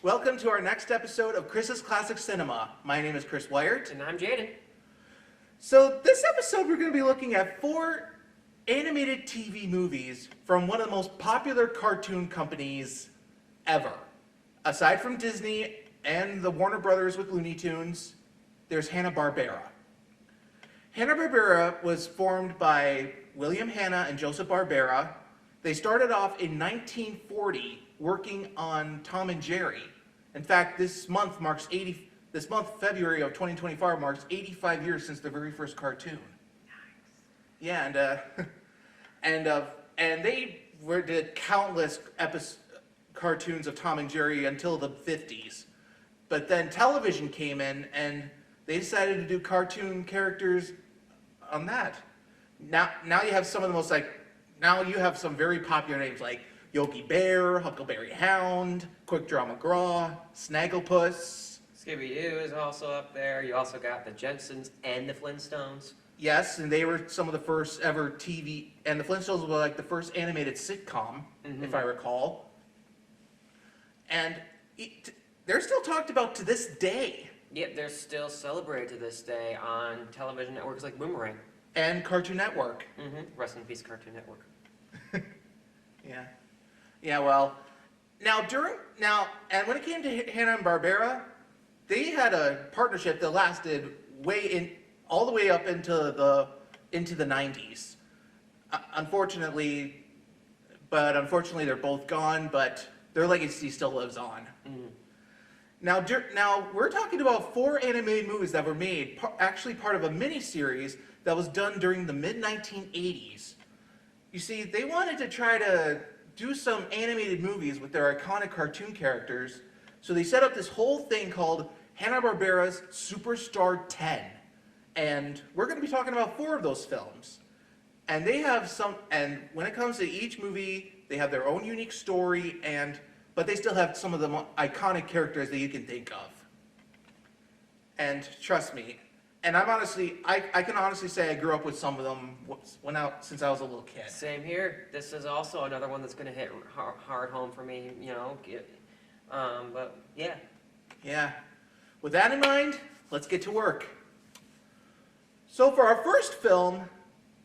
Welcome to our next episode of Chris's Classic Cinema. My name is Chris Wyert. And I'm Jayden. So this episode we're going to be looking at 4 animated TV movies from one of the most popular cartoon companies ever. Aside from Disney and the Warner Brothers with Looney Tunes, there's Hanna-Barbera. Hanna-Barbera was formed by William Hanna and Joseph Barbera. They started off in 1940 working on Tom and Jerry. In fact, this month, February of 2024, marks 85 years since the very first cartoon. Nice. Yeah, and they did countless cartoons of Tom and Jerry until the 50s. But then television came in, and they decided to do cartoon characters on that. Now you have some of the most now you have some very popular names like Yogi Bear, Huckleberry Hound, Quick Draw McGraw, Snagglepuss. Scooby-Doo is also up there. You also got the Jetsons and the Flintstones. Yes, and they were some of the first ever TV, and the Flintstones were like the first animated sitcom, if I recall. And they're still talked about to this day. Yep, they're still celebrated to this day on television networks like Boomerang. And Cartoon Network. Rest in peace, Cartoon Network. Yeah, well, and when it came to Hanna-Barbera, they had a partnership that lasted all the way up into the 90s. Unfortunately, they're both gone, but their legacy still lives on. Now we're talking about 4 animated movies that were made, actually part of a mini-series that was done during the mid-1980s. You see, they wanted to try to do some animated movies with their iconic cartoon characters, so they set up this whole thing called Hanna-Barbera's Superstar 10. And we're going to be talking about 4 of those films. And and when it comes to each movie, they have their own unique story, but they still have some of the iconic characters that you can think of. And trust me, and I can honestly say I grew up with some of them since I was a little kid. Same here. This is also another one that's going to hit hard home for me, but yeah. Yeah. With that in mind, let's get to work. So for our first film,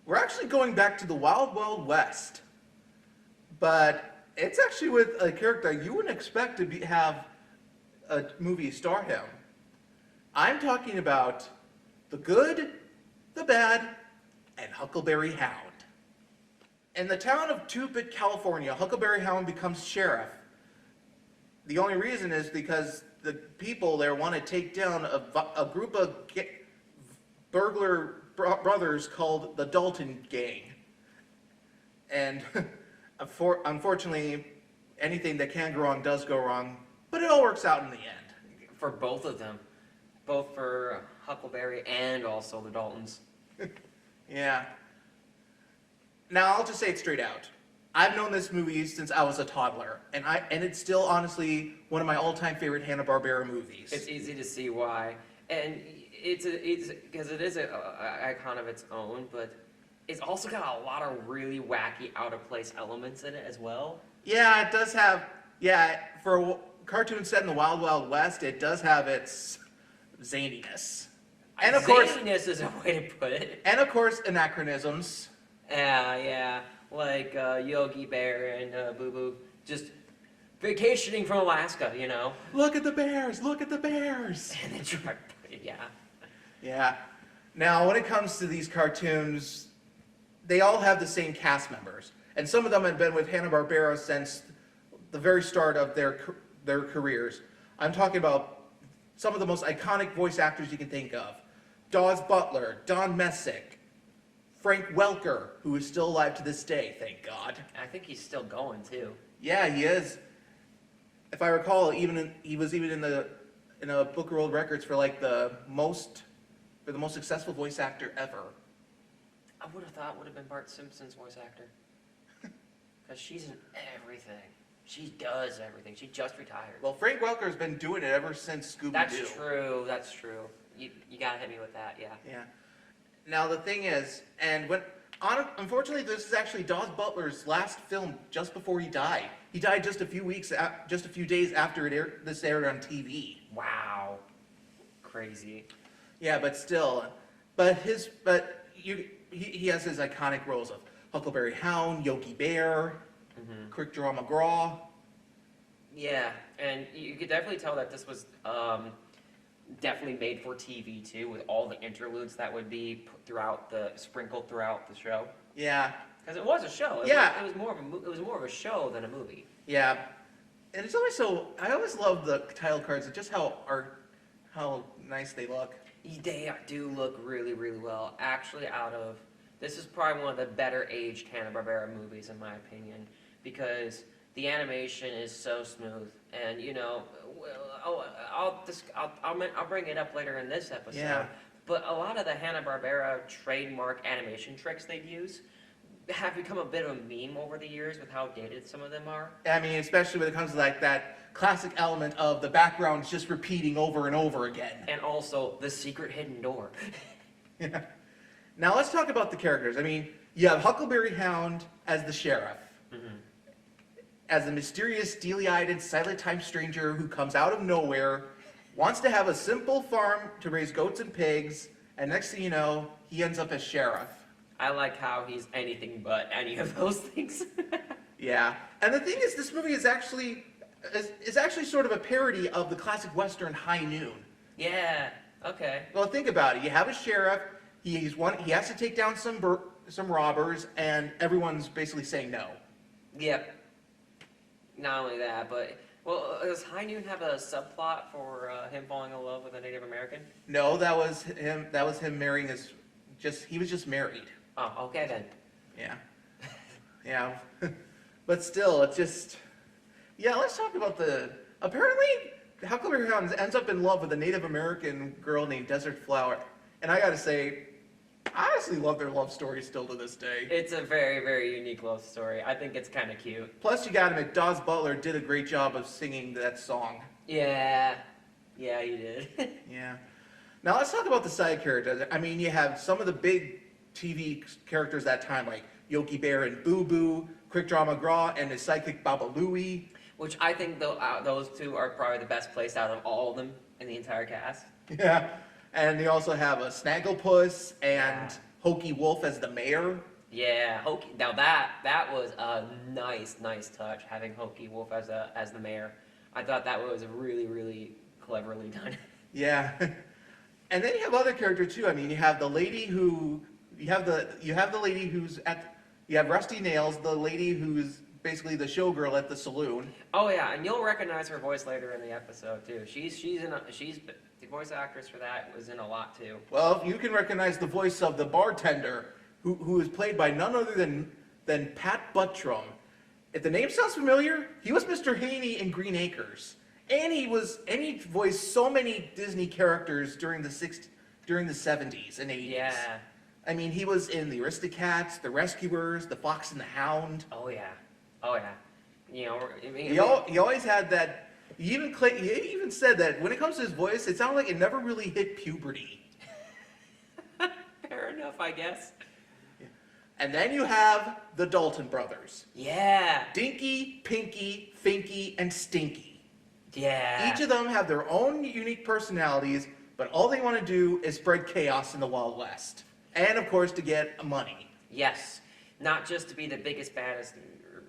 we're actually going back to the Wild Wild West. But it's actually with a character you wouldn't expect to have a movie star him. I'm talking about The Good, the Bad, and Huckleberry Hound. In the town of Tupit, California, Huckleberry Hound becomes sheriff. The only reason is because the people there want to take down a group of burglar brothers called the Dalton Gang. And unfortunately, anything that can go wrong does go wrong, but it all works out in the end. For both of them. Both for Huckleberry and also the Daltons. Yeah. Now, I'll just say it straight out. I've known this movie since I was a toddler, and it's still honestly one of my all-time favorite Hanna-Barbera movies. It's easy to see why, and it's because it is an icon of its own, but it's also got a lot of really wacky, out-of-place elements in it as well. Yeah, it does have. Yeah, for a cartoon set in the Wild Wild West, it does have its zaniness. And of course, zaniness is a way to put it. And of course, anachronisms. Yeah, like Yogi Bear and Boo Boo just vacationing from Alaska, Look at the bears! Look at the bears! And then try, yeah. Yeah. Now, when it comes to these cartoons, they all have the same cast members, and some of them have been with Hanna-Barbera since the very start of their careers. I'm talking about some of the most iconic voice actors you can think of. Daws Butler, Don Messick, Frank Welker, who is still alive to this day, thank God. I think he's still going, too. Yeah, he is. If I recall, he was even in a Book of World Records for the most successful voice actor ever. I would have thought would have been Bart Simpson's voice actor. Because she's in everything. She does everything. She just retired. Well, Frank Welker's been doing it ever since Scooby-Doo. That's true. You gotta hit me with that, yeah. Yeah. Now the thing is, and when unfortunately, this is actually Daws Butler's last film just before he died. He died just a few days after this aired on TV. Wow. Crazy. Yeah, but still, he has his iconic roles of Huckleberry Hound, Yogi Bear, Quick Draw McGraw. Yeah, and you could definitely tell that this was definitely made for TV too, with all the interludes that would be sprinkled throughout the show. Yeah. Because it was a show. It was more of a show than a movie. Yeah, and it's always so. I always love the title cards and just how nice they look. They do look really, really well. Actually, this is probably one of the better aged Hanna-Barbera movies in my opinion, because the animation is so smooth, and I'll bring it up later in this episode. Yeah. But a lot of the Hanna-Barbera trademark animation tricks they use have become a bit of a meme over the years with how dated some of them are. I mean, especially when it comes to like that classic element of the background just repeating over and over again. And also the secret hidden door. Yeah. Now let's talk about the characters. I mean, you have Huckleberry Hound as the sheriff. As a mysterious, steely-eyed, and silent time stranger who comes out of nowhere, wants to have a simple farm to raise goats and pigs, and next thing you know, he ends up as sheriff. I like how he's anything but any of those things. Yeah, and the thing is, this movie is actually sort of a parody of the classic Western High Noon. Yeah, okay. Well, think about it. You have a sheriff, he has to take down some robbers, and everyone's basically saying no. Yep. Not only that, but does High Noon have a subplot for him falling in love with a Native American? No, that was him. That was him marrying he was just married. Oh, okay then. Yeah. Yeah. But still, it's just. Yeah, let's talk about apparently, Huckleberry Hound ends up in love with a Native American girl named Desert Flower, and I gotta say, I honestly love their love story still to this day. It's a very, very unique love story. I think it's kind of cute. Plus, you gotta admit, Daws Butler did a great job of singing that song. Yeah. Yeah, he did. Yeah. Now, let's talk about the side characters. I mean, you have some of the big TV characters that time, like Yogi Bear and Boo Boo, Quick Draw McGraw, and his sidekick Baba Louie. Which I think those two are probably the best placed out of all of them in the entire cast. Yeah. And you also have a Snagglepuss and Hokey Wolf as the mayor. Yeah, Hokey. Now that was a nice touch, having Hokey Wolf as the mayor. I thought that was really, really cleverly done. Yeah. And then you have other characters too. I mean, you have the lady you have Rusty Nails, the lady who's basically the showgirl at the saloon. Oh yeah, and you'll recognize her voice later in the episode too. She's the voice actress for that was in a lot too. Well, you can recognize the voice of the bartender, who is played by none other than Pat Buttram. If the name sounds familiar, he was Mr. Haney in Green Acres, and he voiced so many Disney characters during the 70s and 80s. Yeah. I mean, he was in the Aristocats, the Rescuers, the Fox and the Hound. Oh yeah. Oh yeah. You know, I mean, He always had that. He even said that when it comes to his voice, it sounded like it never really hit puberty. Fair enough, I guess. And then you have the Dalton brothers. Yeah. Dinky, Pinky, Finky, and Stinky. Yeah. Each of them have their own unique personalities, but all they want to do is spread chaos in the Wild West. And, of course, to get money. Yes. Not just to be the biggest, baddest,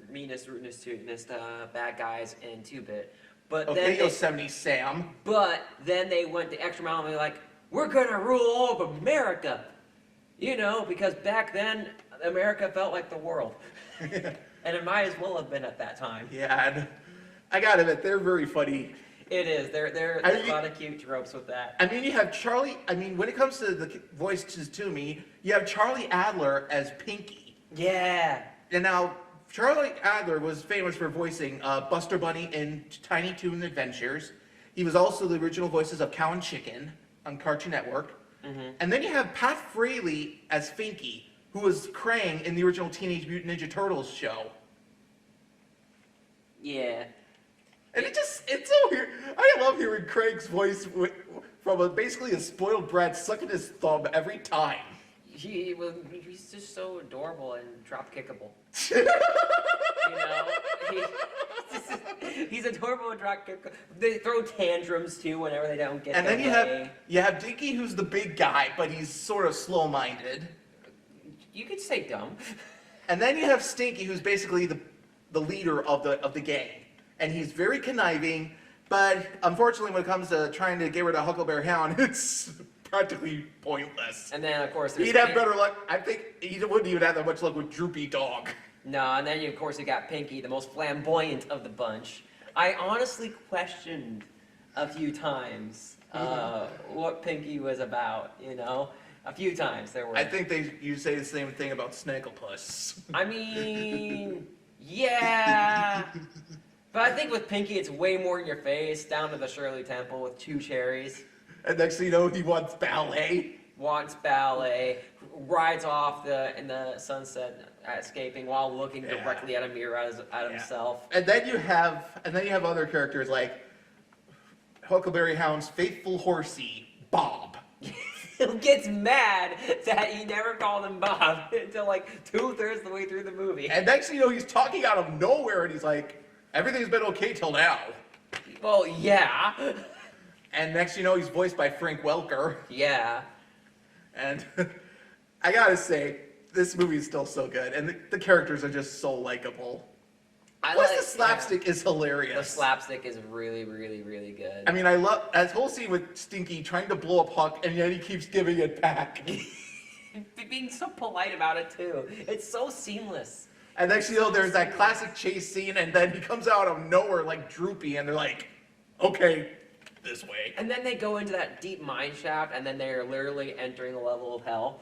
meanest, rootest, tootinest bad guys in 2-bit. But Okay, Yosemite Sam. But then they went the extra mile and they were like, we're going to rule all of America. You know, because back then, America felt like the world. And it might as well have been at that time. Yeah, and I gotta admit, they're very funny. It is. There's a lot of cute tropes with that. I mean, you have Charlie. I mean, when it comes to the voices to me, you have Charlie Adler as Pinky. Yeah. And now, Charlie Adler was famous for voicing Buster Bunny in Tiny Toon Adventures. He was also the original voices of Cow and Chicken on Cartoon Network. Mm-hmm. And then you have Pat Fraley as Finky, who was Krang in the original Teenage Mutant Ninja Turtles show. Yeah. And it's so weird. I love hearing Craig's voice from basically a spoiled brat sucking his thumb every time. he's just so adorable and drop kickable. You know, he's adorable and drop kickable. They throw tantrums too whenever they don't get. And their then way. you have Dinky, who's the big guy, but he's sort of slow-minded. You could say dumb. And then you have Stinky, who's basically the leader of the gang, and he's very conniving. But unfortunately, when it comes to trying to get rid of Huckleberry Hound, it's practically pointless. And then, of course, there's He'd have better luck. I think he wouldn't even have that much luck with Droopy Dog. No, and then, of course, you got Pinky, the most flamboyant of the bunch. I honestly questioned a few times what Pinky was about, you know? A few times there were. I think you say the same thing about Snagglepuss. I mean, yeah. But I think with Pinky, it's way more in your face, down to the Shirley Temple with 2 cherries. And next thing you know, he wants ballet. Wants ballet, rides off in the sunset, escaping while looking directly at a mirror at himself. And then you have other characters like Huckleberry Hound's faithful horsey, Bob. Who gets mad that he never called him Bob until like 2/3 of the way through the movie. And next thing you know, he's talking out of nowhere, and he's like, "Everything's been okay till now." Well, yeah. And next you know, he's voiced by Frank Welker. Yeah. And I gotta say, this movie is still so good, and the characters are just so likable. Plus, the slapstick is hilarious. The slapstick is really, really, really good. I mean, I love that whole scene with Stinky trying to blow up Huck, and yet he keeps giving it back. Being so polite about it, too. It's so seamless. And next you know, there's that classic chase scene, and then he comes out of nowhere like Droopy, and they're like, okay, this way. And then they go into that deep mine shaft, and then they're literally entering a level of hell.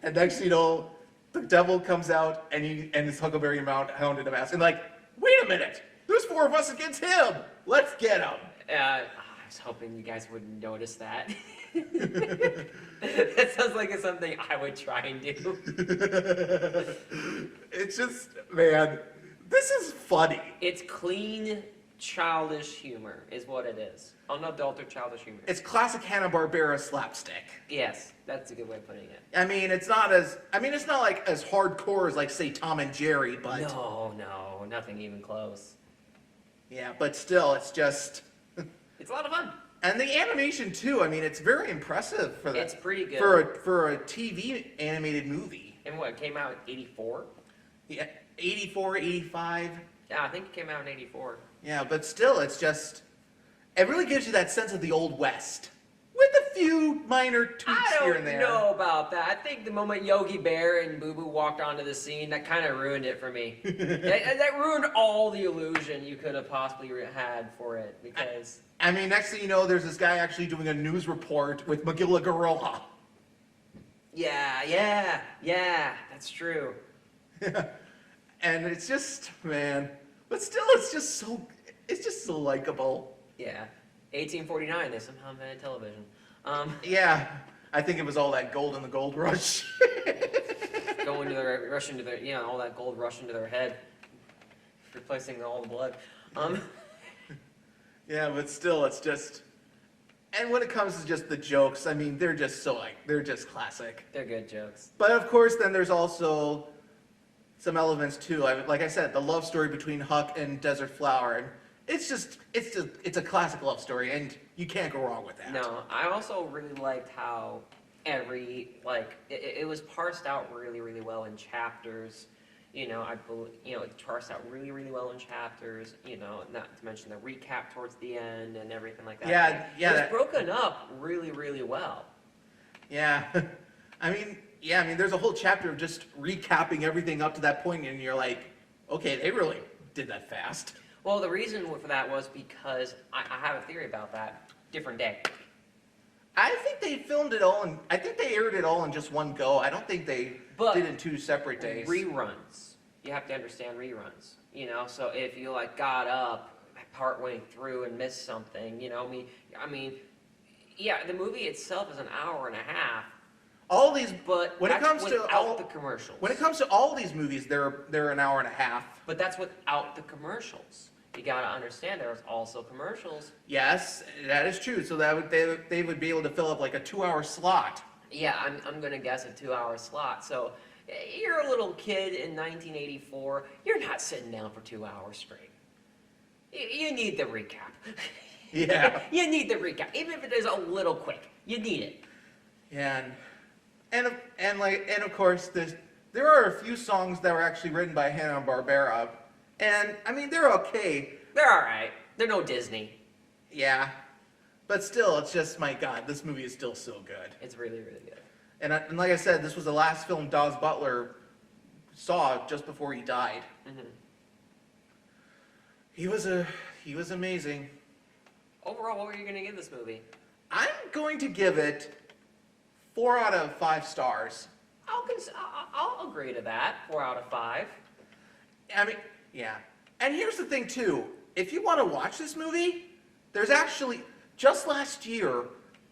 And next you know, the devil comes out, and it's Huckleberry Hound in a mask, and like, wait a minute, there's 4 of us against him. Let's get him. I was hoping you guys wouldn't notice that. That sounds like it's something I would try and do. It's just, man, this is funny. It's clean, childish humor is what it is. Unadulterated childish humor. It's classic Hanna-Barbera slapstick. Yes, that's a good way of putting it. I mean, it's not like as hardcore as like say Tom and Jerry, but No, nothing even close. yeah, but still, it's just. It's a lot of fun. And the animation too. I mean, it's very impressive for that. It's pretty good. For a TV animated movie. And what, it came out in 84? Yeah, 84, 85. Yeah, I think it came out in 84. Yeah, but still, it's just. It really gives you that sense of the Old West, with a few minor tweaks I here and don't there. know about that. I think the moment Yogi Bear and Boo Boo walked onto the scene, that kind of ruined it for me. that ruined all the illusion you could have possibly had for it, because... I mean, next thing you know, there's this guy actually doing a news report with Magilla Gorilla. Yeah, that's true. And it's just, man, but still, it's just so likable. Yeah. 1849, they somehow invented television. Yeah, I think it was all that gold in the gold rush. Going to rush into their, all that gold rush into their head, replacing all the blood. Yeah, but still, it's just, and when it comes to just the jokes, I mean, they're just classic. They're good jokes. But of course, then there's also some elements too. Like I said, the love story between Huck and Desert Flower, and it's a classic love story, and you can't go wrong with that. No, I also really liked how it was parsed out really, really well in chapters. It parsed out really, really well in chapters. Not to mention the recap towards the end and everything like that. Yeah. It was broken up really, really well. Yeah, I mean, there's a whole chapter of just recapping everything up to that point, and you're like, okay, they really did that fast. Well, the reason for that was because I have a theory about that. Different day. I think they filmed it all, and I think they aired it all in just one go. I don't think they did it in 2 separate days. Reruns. You have to understand reruns. So if you got up partway through and missed something, I mean, yeah, the movie itself is an hour and a half. All these, but when it comes to without the commercials. When it comes to all these movies, they're an hour and a half. But that's without the commercials. You gotta understand there was also commercials. Yes, that is true. So they would be able to fill up like a 2-hour slot. Yeah, I'm gonna guess a 2-hour slot. So you're a little kid in 1984. You're not sitting down for 2 hours straight. You need the recap. Yeah. You need the recap, even if it is a little quick. You need it. Yeah, and of course, there are a few songs that were actually written by Hanna-Barbera, and I mean they're okay. They're all right. They're no Disney. Yeah, but still, it's just my God, this movie is still so good. It's really, really good. And like I said, this was the last film Dawes Butler saw just before he died. Mm-hmm. He was amazing. Overall, what were you gonna give this movie? I'm going to give it 4 out of 5 stars. I'll agree to that. 4 out of 5. I mean, yeah. And here's the thing too. If you want to watch this movie, there's actually just last year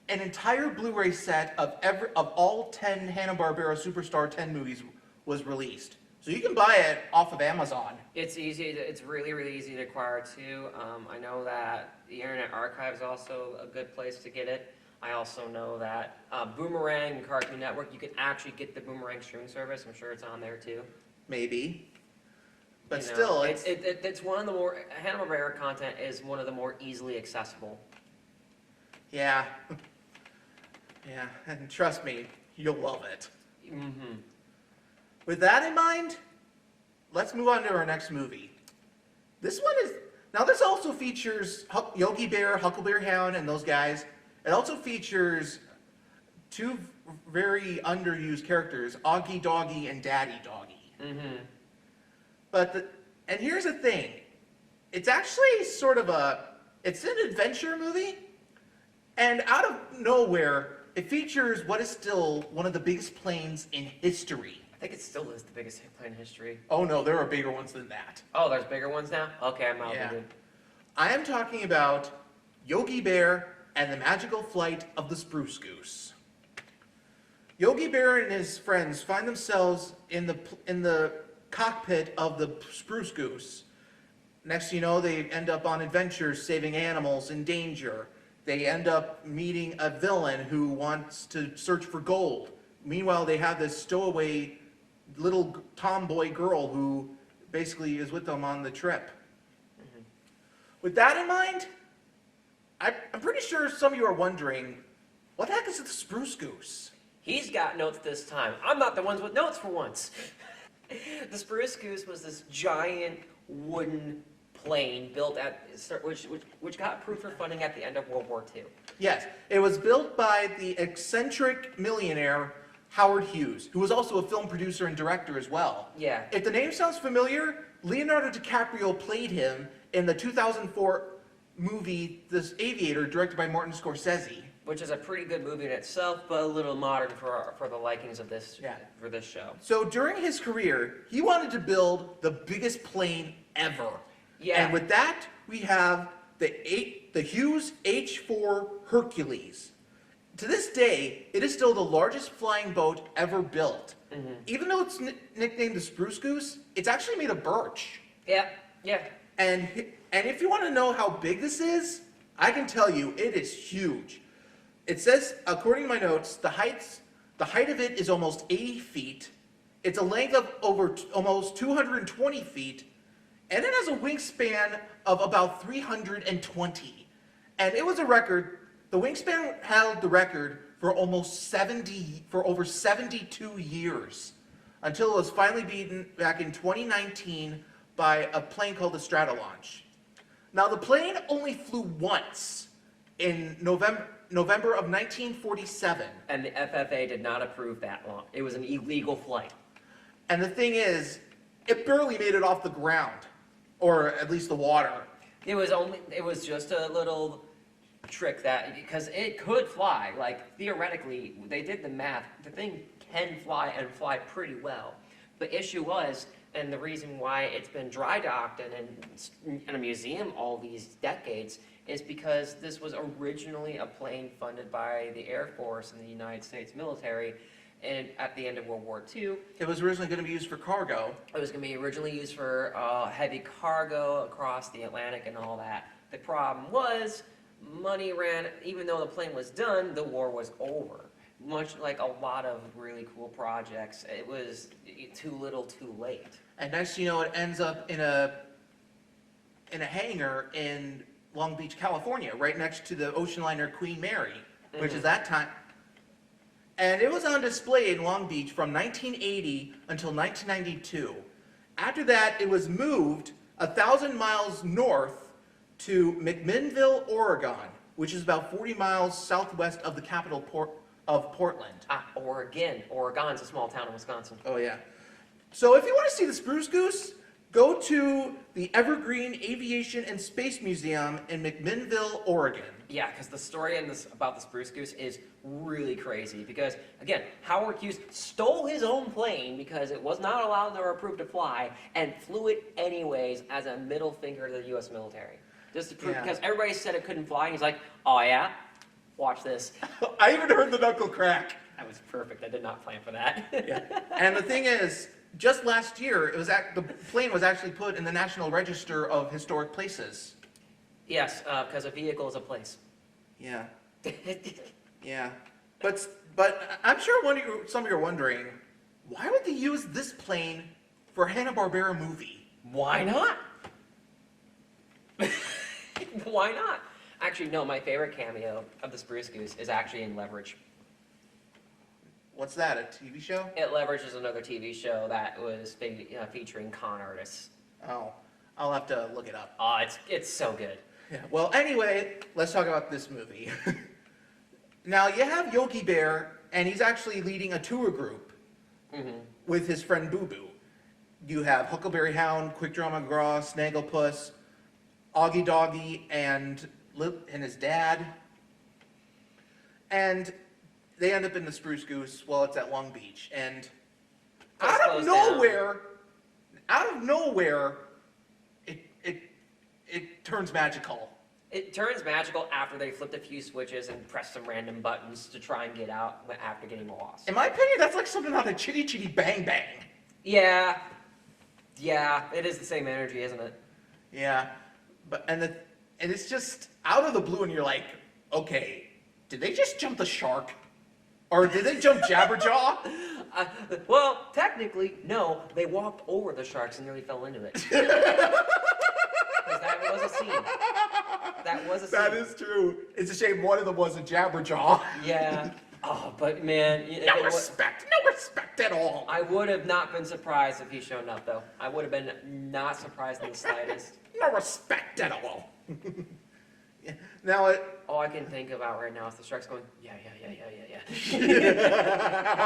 an entire Blu-ray set of all 10 Hanna-Barbera Superstar 10 movies was released. So you can buy it off of Amazon. It's easy. It's really, really easy to acquire too. I know that the Internet Archive is also a good place to get it. I also know that Boomerang and Cartoon Network, you can actually get the Boomerang streaming service. I'm sure it's on there too. Maybe. But You know, still, it's one of the more, Hanna-Barbera content is one of the more easily accessible. yeah. Yeah, and trust me, you'll love it. Mm-hmm. With that in mind, let's move on to our next movie. This also features Yogi Bear, Huckleberry Hound, and those guys. It also features 2 very underused characters, Augie Doggy and Daddy Doggy. Mm-hmm. And here's the thing. It's actually it's an adventure movie, and out of nowhere, it features what is still one of the biggest planes in history. I think it still is the biggest hit play in history. Oh no, there are bigger ones than that. Oh, there's bigger ones now? Okay, I'm out. Yeah. Good. I am talking about Yogi Bear and the Magical Flight of the Spruce Goose. Yogi Bear and his friends find themselves in the cockpit of the Spruce Goose. Next thing you know, they end up on adventures saving animals in danger. They end up meeting a villain who wants to search for gold. Meanwhile, they have this stowaway little tomboy girl who basically is with them on the trip. Mm-hmm. With that in mind, I'm pretty sure some of you are wondering, what the heck is the Spruce Goose? He's got notes this time. I'm not the ones with notes for once. The Spruce Goose was this giant wooden plane built which got approved for funding at the end of World War II. Yes, it was built by the eccentric millionaire Howard Hughes, who was also a film producer and director as well. Yeah. If the name sounds familiar, Leonardo DiCaprio played him in the 2004 movie The Aviator, directed by Martin Scorsese. Which is a pretty good movie in itself, but a little modern for the likings of this for this show. So during his career, he wanted to build the biggest plane ever. Yeah. And with that, we have the Hughes H-4 Hercules. To this day, it is still the largest flying boat ever built. Mm-hmm. Even though it's nicknamed the Spruce Goose, it's actually made of birch. Yeah, yeah. And if you want to know how big this is, I can tell you it is huge. It says, according to my notes, the height of it is almost 80 feet. It's a length of almost 220 feet, and it has a wingspan of about 320. And it was a record. The wingspan held the record for over 72 years, until it was finally beaten back in 2019 by a plane called the Stratolaunch. Now, the plane only flew once in November of 1947. And the FFA did not approve that long. It was an illegal flight. And the thing is, it barely made it off the ground, or at least the water. It was just a little trick because it could fly. Like, theoretically, they did the math. The thing can fly and fly pretty well. The issue was, and the reason why it's been dry docked and in a museum all these decades, is because this was originally a plane funded by the Air Force and the United States military, and at the end of World War II. It was originally going to be used for cargo. It was going to be originally used for heavy cargo across the Atlantic and all that. The problem was, money ran, even though the plane was done, the war was over. much like a lot of really cool projects, it was too little too late. And next you know, it ends up in a hangar in Long Beach, California, right next to the ocean liner Queen Mary, which is that time. And it was on display in Long Beach from 1980 until 1992. After that, it was moved 1,000 miles north to McMinnville, Oregon, which is about 40 miles southwest of the capital of Portland. Oregon. Oregon's a small town in Wisconsin. Oh, yeah. So if you want to see the Spruce Goose, go to the Evergreen Aviation and Space Museum in McMinnville, Oregon. Yeah, because the story about the Spruce Goose is really crazy. Because, again, Howard Hughes stole his own plane because it was not allowed nor approved to fly and flew it anyways as a middle finger to the U.S. military. Just to prove, because everybody said it couldn't fly. And he's like, oh, yeah? Watch this. I even heard the knuckle crack. That was perfect. I did not plan for that. Yeah. And the thing is, just last year, the plane was actually put in the National Register of Historic Places. Yes, because a vehicle is a place. Yeah. Yeah. But I'm sure some of you are wondering, why would they use this plane for a Hanna-Barbera movie? Why not? Why not? Actually, no, my favorite cameo of the Spruce Goose is actually in Leverage. What's that, a TV show? Leverage is another TV show that was featuring con artists. Oh, I'll have to look it up. Oh, it's so good. Yeah. Well, anyway, let's talk about this movie. Now, you have Yogi Bear, and he's actually leading a tour group with his friend Boo Boo. You have Huckleberry Hound, Quick Draw McGraw, Snagglepuss, Augie Doggy, and his dad. And they end up in the Spruce Goose while it's at Long Beach. And out of nowhere, it turns magical. It turns magical after they flipped a few switches and pressed some random buttons to try and get out after getting lost. In my opinion, that's like something out of Chitty Chitty Bang Bang. Yeah. Yeah, it is the same energy, isn't it? Yeah. And it's just out of the blue, and you're like, okay, did they just jump the shark? Or did they jump Jabberjaw? Well, technically, no. They walked over the sharks and nearly fell into it. That was a scene. That was a scene. That is true. It's a shame one of them was a Jabberjaw. Yeah. Oh, but man. No respect at all. I would have not been surprised if he shown up, though. I would have been not surprised in the slightest. No respect at all. Yeah. Now all I can think about right now is the sharks going, yeah. All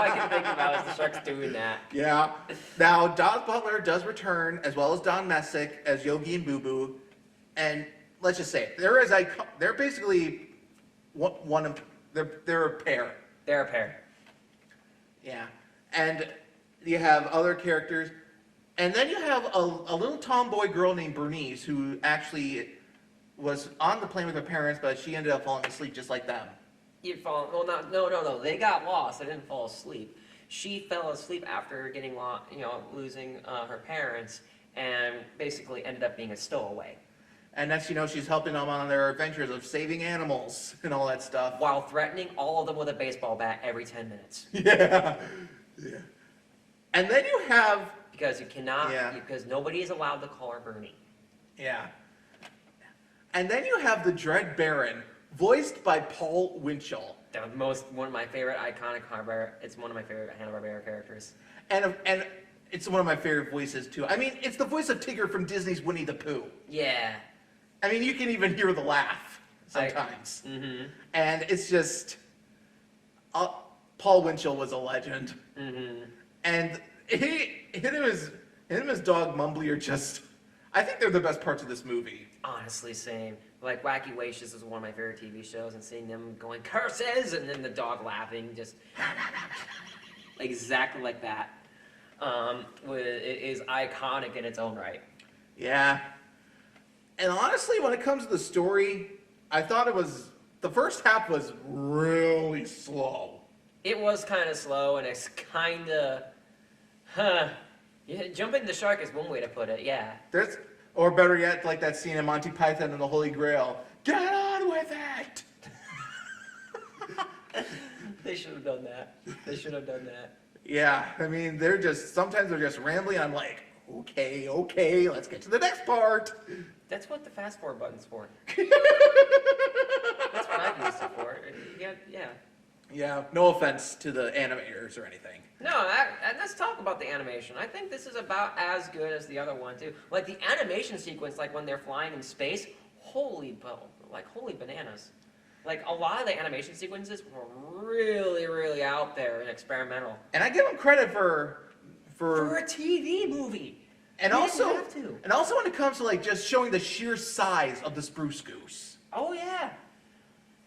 I can think about is the sharks doing that. Yeah. Now, Daz Butler does return, as well as Don Messick as Yogi and Boo Boo. And let's just say it, they're basically they're a pair. They're a pair. Yeah. And you have other characters. And then you have a little tomboy girl named Bernice who actually was on the plane with her parents, but she ended up falling asleep just like them. No. They got lost. They didn't fall asleep. She fell asleep after getting lost, losing her parents, and basically ended up being a stowaway. And next you know, she's helping them on their adventures of saving animals and all that stuff. While threatening all of them with a baseball bat every 10 minutes. Yeah. And then you have... Because you cannot, because nobody is allowed to call her Bernie. Yeah. And then you have the Dread Baron, voiced by Paul Winchell. One of my favorite iconic Hanna-Barbera. It's one of my favorite Hanna-Barbera characters. And it's one of my favorite voices too. I mean, it's the voice of Tigger from Disney's Winnie the Pooh. Yeah. I mean, you can even hear the laugh sometimes. And it's just, Paul Winchell was a legend. And him and his dog Mumbly are just, I think they're the best parts of this movie. Honestly, same. Like Wacky Wacious is one of my favorite TV shows, and seeing them going curses and then the dog laughing, just exactly like that, it is iconic in its own right. Yeah. And honestly, when it comes to the story, I thought the first half was really slow. It was kind of slow, and it's kind of, yeah, jumping the shark is one way to put it, yeah. Or better yet, like that scene in Monty Python and the Holy Grail. Get on with it! They should have done that. They should have done that. Yeah, I mean, sometimes they're just rambling. I'm like, okay, let's get to the next part. That's what the fast forward button's for. That's what I've used it for. Yeah. Yeah, no offense to the animators or anything. No, let's talk about the animation. I think this is about as good as the other one too. Like the animation sequence, like when they're flying in space, holy bananas. Like a lot of the animation sequences were really, really out there and experimental. And I give them credit for a TV movie. And You also, didn't have to. and also when it comes to like just showing the sheer size of the spruce goose. Oh yeah.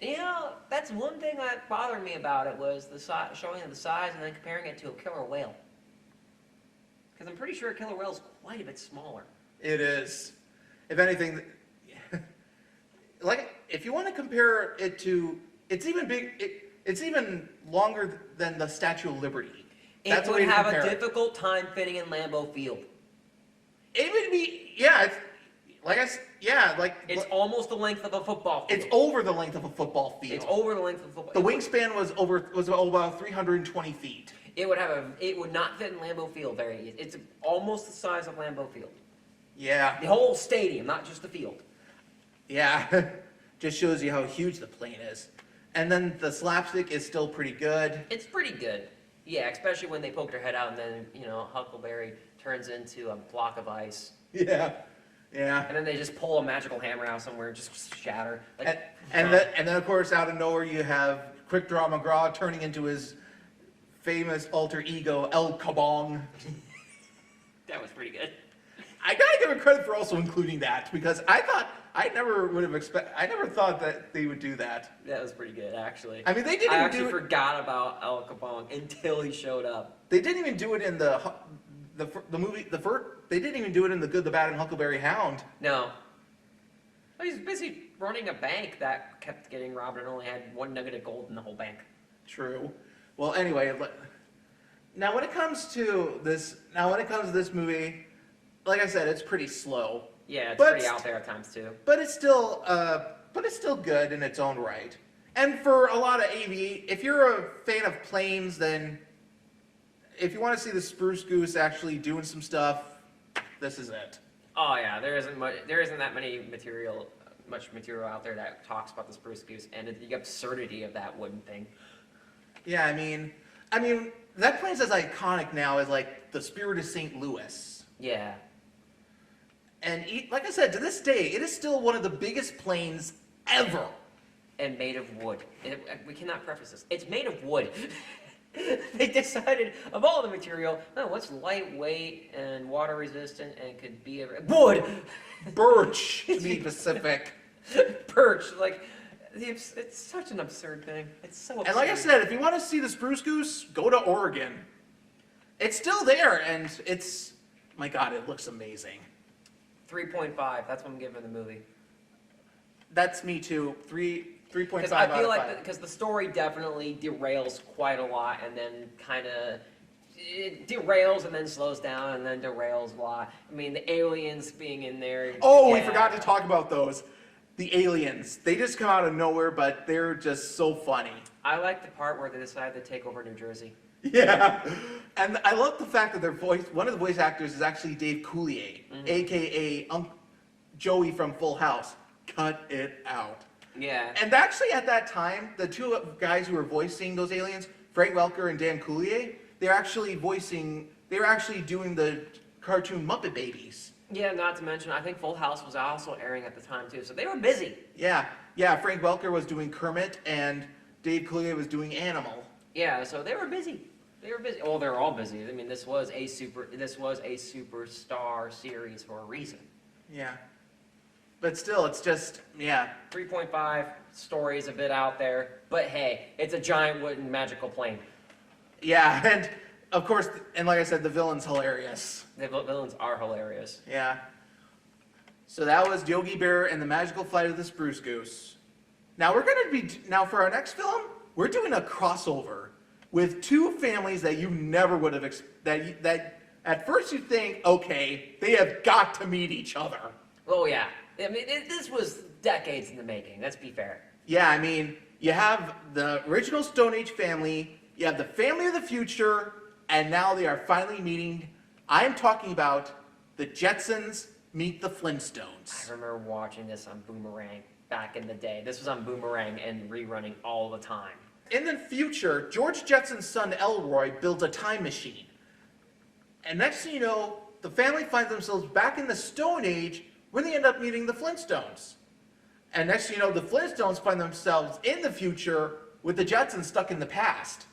You know, that's one thing that bothered me about it was the showing of the size and then comparing it to a killer whale. Because I'm pretty sure a killer whale is quite a bit smaller. It is. If anything, like if you want to compare it to, it's even it's even longer than the Statue of Liberty. It would have a difficult time fitting in Lambeau Field. It would be, yeah. It's almost the length of a football field. It's over the length of a football field. It's over the length of a football. The wingspan was about 320 feet. It would not fit in Lambeau Field very easy. It's almost the size of Lambeau Field. Yeah. The whole stadium, not just the field. Yeah. Just shows you how huge the plane is. And then the slapstick is still pretty good. It's pretty good. Yeah, especially when they poke their head out and then, Huckleberry turns into a block of ice. Yeah. Yeah. And then they just pull a magical hammer out somewhere and just shatter. And then of course out of nowhere you have Quick Draw McGraw turning into his famous alter ego El Kabong. That was pretty good. I gotta give him credit for also including that because I never thought that they would do that. That was pretty good, actually. I mean, they didn't. I actually forgot about El Kabong until he showed up. They didn't even do it in the movie. They didn't even do it in The Good, the Bad, and Huckleberry Hound. No. Well, he's busy running a bank that kept getting robbed and only had one nugget of gold in the whole bank. True. Well, anyway, now when it comes to this movie, like I said, it's pretty slow. Yeah, it's pretty out there at times too. But it's still good in its own right. And for a lot of if you're a fan of planes, then if you want to see the spruce goose actually doing some stuff, this is it. Oh yeah, there isn't that much material out there that talks about the spruce goose and the absurdity of that wooden thing. Yeah, I mean that plane's as iconic now as like the Spirit of St. Louis. Yeah. And like I said, to this day, it is still one of the biggest planes ever. And made of wood. We cannot preface this. It's made of wood. They decided, of all the material, what's lightweight and water resistant and could be wood! Birch, to be specific. Birch, it's such an absurd thing. It's so absurd. And like I said, if you want to see the spruce goose, go to Oregon. It's still there, and my God, it looks amazing. 3.5, that's what I'm giving the movie. That's me too. 3.5 Because I feel like because the story definitely derails quite a lot, and then kind of it derails and then slows down and then derails a lot. I mean, the aliens being in there. Oh, we forgot to talk about those. The aliens. They just come out of nowhere, but they're just so funny. I like the part where they decide to take over New Jersey. Yeah, and I love the fact that one of the voice actors is actually Dave Coulier, a.k.a. Joey from Full House. Cut it out. Yeah. And actually at that time, the two guys who were voicing those aliens, Frank Welker and Dan Coulier, they were actually doing the cartoon Muppet Babies. Yeah, not to mention, I think Full House was also airing at the time too, so they were busy. Yeah, Frank Welker was doing Kermit and Dave Coulier was doing Animal. Yeah, so they were busy. Well, they're all busy. I mean, this was a superstar series for a reason. Yeah. But still, it's just, yeah. 3.5, story's a bit out there, but hey, it's a giant wooden magical plane. Yeah, and of course, and like I said, the villain's hilarious. The villains are hilarious. Yeah. So that was Yogi Bear and the Magical Flight of the Spruce Goose. Now for our next film, we're doing a crossover with two families that you never would have that at first you think, okay, they have got to meet each other. Oh yeah. I mean, this was decades in the making, let's be fair. Yeah, I mean, You have the original Stone Age family, you have the family of the future, and now they are finally meeting. I am talking about the Jetsons meet the Flintstones. I remember watching this on Boomerang back in the day. This was on Boomerang and rerunning all the time. In the future, George Jetson's son Elroy builds a time machine. And next thing you know, the family finds themselves back in the Stone Age when they end up meeting the Flintstones. And next thing you know, the Flintstones find themselves in the future with the Jetsons stuck in the past.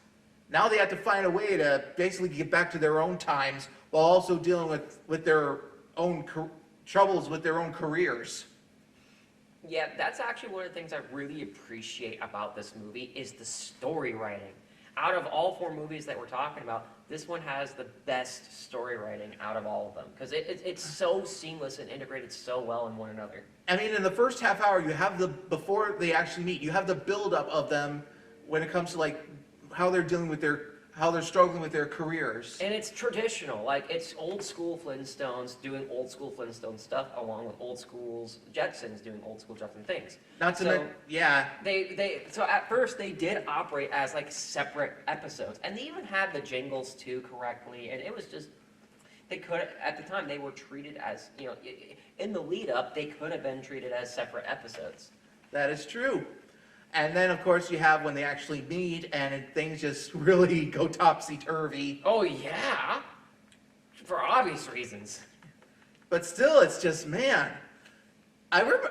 Now they have to find a way to basically get back to their own times while also dealing with their own troubles with their own careers. Yeah, that's actually one of the things I really appreciate about this movie is the story writing. Out of all four movies that we're talking about, this one has the best story writing out of all of them because it's so seamless and integrated so well in one another. I mean, in the first half hour, you have before they actually meet, you have the build-up of them when it comes to like how they're dealing with how they're struggling with their careers. And it's traditional, like it's old school Flintstones doing old school Flintstone stuff along with old school's Jetsons doing old school Jetson things. Not to mention, yeah. So at first they did operate as like separate episodes, and they even had the jingles too correctly, and it was just, they could, at the time they were treated as, you know, in the lead up, they could have been treated as separate episodes. That is true. And then, of course, you have when they actually meet and things just really go topsy-turvy. Oh, yeah. For obvious reasons. But still, it's just, man. I think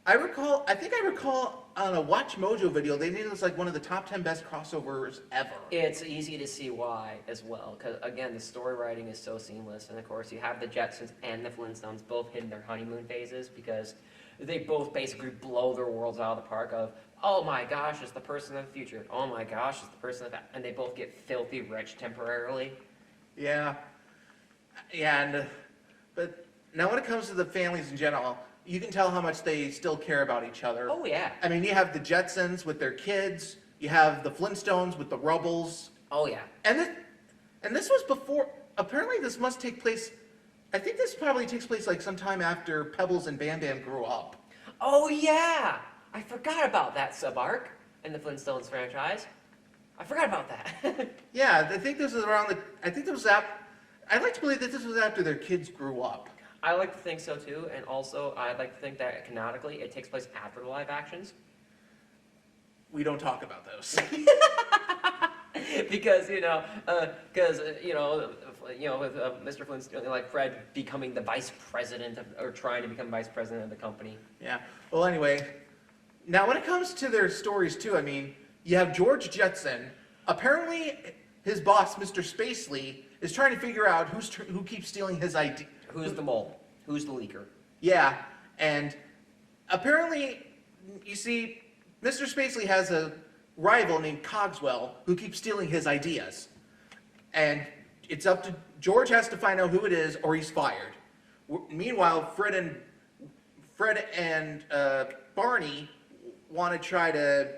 I recall on a Watch Mojo video, they named this like one of the top 10 best crossovers ever. It's easy to see why as well, because again, the story writing is so seamless. And of course, you have the Jetsons and the Flintstones both hitting their honeymoon phases because they both basically blow their worlds out of the park of, oh my gosh, it's the person of the future. Oh my gosh, it's the person of that. And they both get filthy rich temporarily. Yeah. Yeah, but now when it comes to the families in general, you can tell how much they still care about each other. Oh yeah. I mean, you have the Jetsons with their kids, you have the Flintstones with the Rubbles. Oh yeah. And this was before, apparently this must take place, I think this probably takes place like sometime after Pebbles and Bam Bam grew up. Oh yeah! I forgot about that sub-arc in the Flintstones franchise. I forgot about that. Yeah, I think this was I'd like to believe that this was after their kids grew up. I like to think so too, and also I'd like to think that canonically it takes place after the live actions. We don't talk about those. Because with Mr. Flintstone, like Fred becoming the vice president or trying to become vice president of the company. Yeah. Well, anyway, now when it comes to their stories too, I mean, you have George Jetson. Apparently, his boss, Mr. Spacely, is trying to figure out who keeps stealing his idea. Who's the mole? Who's the leaker? Yeah, and apparently, you see, Mr. Spacely has a rival named Cogswell who keeps stealing his ideas. And it's up to, George has to find out who it is or he's fired. Meanwhile, Fred and Barney want to try to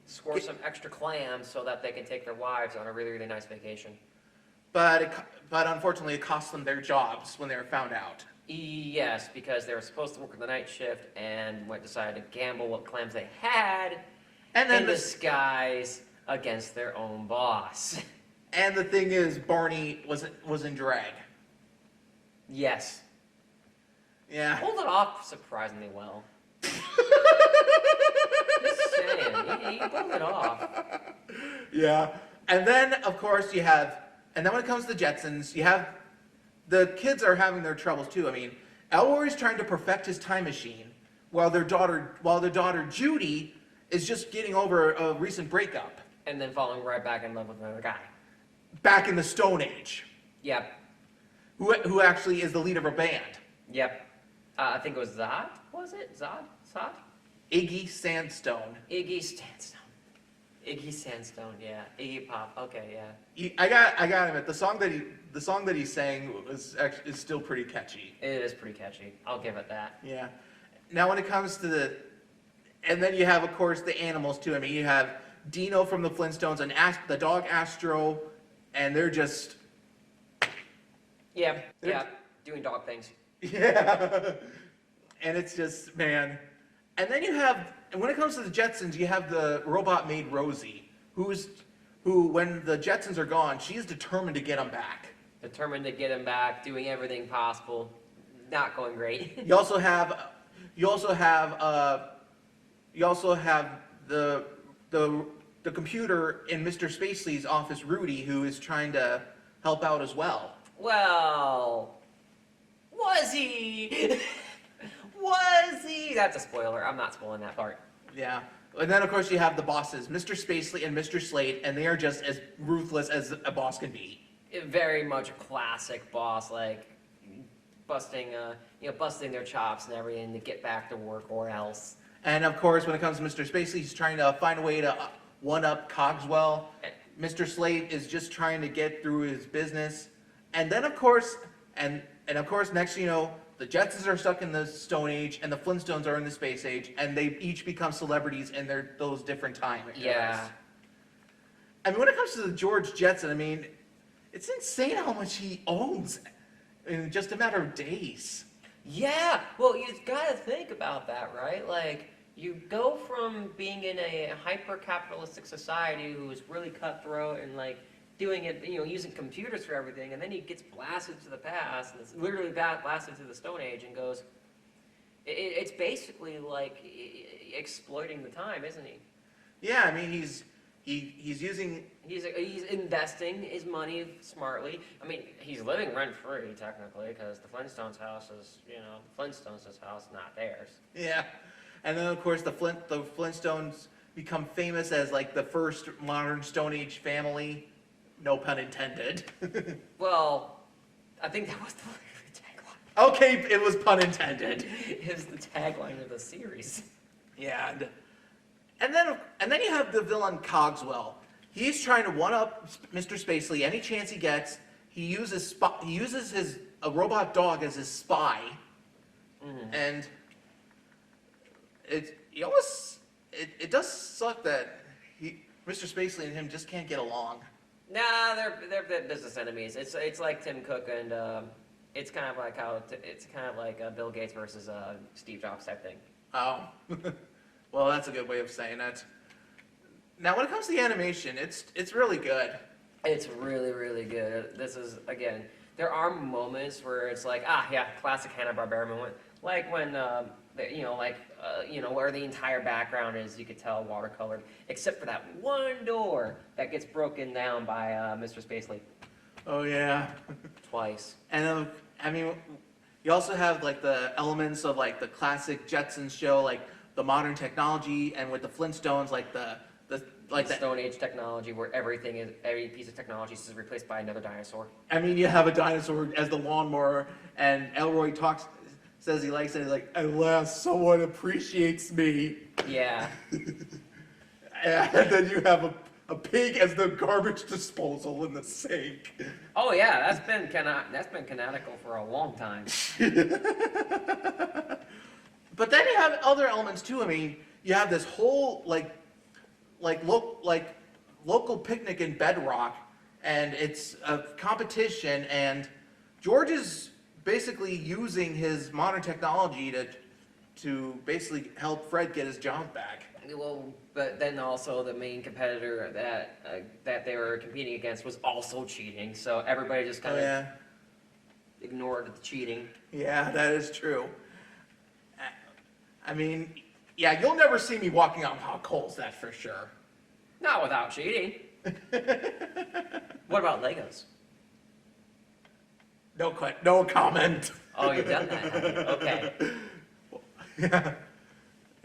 Score some extra clams so that they can take their wives on a really, really nice vacation. but unfortunately it cost them their jobs when they were found out. Yes, because they were supposed to work the night shift and decided to gamble what clams they had And then in disguise against their own boss. and the thing is, Barney was in drag. Yes. Yeah. Pulled it off surprisingly well. Just saying, he pulled it off. Yeah. And then, of course, and then when it comes to the Jetsons, the kids are having their troubles too. I mean, Elroy's trying to perfect his time machine, while their daughter Judy is just getting over a recent breakup. And then falling right back in love with another guy. Back in the Stone Age. Yep. Who actually is the leader of a band. Yep. I think it was Zod, was it? Zod? Iggy Sandstone. Iggy Sandstone, yeah. Iggy Pop, okay, yeah. I got him. The song that he sang is still pretty catchy. It is pretty catchy. I'll give it that. Yeah. Now when it comes to and then you have, of course, the animals too. I mean, you have Dino from the Flintstones and the dog Astro, and they're just Yeah, doing dog things. yeah. And it's just, man. And then you have and when it comes to the Jetsons, you have the robot maid Rosie, who, when the Jetsons are gone, she's determined to get them back. Determined to get him back, doing everything possible. Not going great. You also have the computer in Mr. Spacely's office, Rudy, who is trying to help out as well. Well, was he? Was he? That's a spoiler. I'm not spoiling that part. Yeah. And then, of course, you have the bosses, Mr. Spacely and Mr. Slate, and they are just as ruthless as a boss can be. Very much a classic boss, like busting their chops and everything to get back to work or else. And, of course, when it comes to Mr. Spacely, he's trying to find a way to one-up Cogswell. Mr. Slate is just trying to get through his business. And then, of course, next you know, the Jetsons are stuck in the Stone Age, and the Flintstones are in the Space Age, and they each become celebrities in those different time eras. Yeah. I mean, when it comes to the George Jetson, I mean, it's insane how much he owns in just a matter of days. Yeah. Well, you gotta think about that, right? Like, you go from being in a hyper-capitalistic society who's really cutthroat and like doing it, using computers for everything, and then he gets blasted to the past, and it's literally blasted to the Stone Age, and goes. It's basically like exploiting the time, isn't he? Yeah, I mean, he's using. He's investing his money smartly. I mean, he's living rent free technically because the Flintstones' house is, the Flintstones' house, not theirs. Yeah, and then of course the Flintstones become famous as like the first modern Stone Age family. No pun intended. Well, I think that was the tagline. Okay, it was pun intended. It was the tagline of the series. Yeah, and then you have the villain Cogswell. He's trying to one-up Mr. Spacely any chance he gets. He uses a robot dog as his spy, and it does suck that Mr. Spacely and him just can't get along. Nah, they're business enemies. It's like Tim Cook and it's kind of like Bill Gates versus Steve Jobs type thing. Oh, well, that's a good way of saying it. Now, when it comes to the animation, it's really good. It's really, really good. This is, again, there are moments where it's like, classic Hanna-Barbera moment. Like when, where the entire background is, you could tell, watercolored, except for that one door that gets broken down by Mr. Spacely. Oh, yeah. Twice. And, I mean, you also have, like, the elements of, like, the classic Jetsons show, like, the modern technology, and with the Flintstones, like, the Stone Age technology where every piece of technology is replaced by another dinosaur. I mean, you have a dinosaur as the lawnmower, and Elroy says he likes it, he's like, at last someone appreciates me. Yeah. And then you have a pig as the garbage disposal in the sink. Oh yeah, that's been canonical for a long time. But then you have other elements too. I mean, you have this whole local picnic in Bedrock, and it's a competition, and George is basically using his modern technology to basically help Fred get his job back. Well, but then also the main competitor that they were competing against was also cheating, so everybody just kind of ignored the cheating. Yeah, that is true. I mean, yeah, you'll never see me walking on hot coals, that's for sure. Not without cheating. What about Legos? No comment. Oh, you've done that. Okay.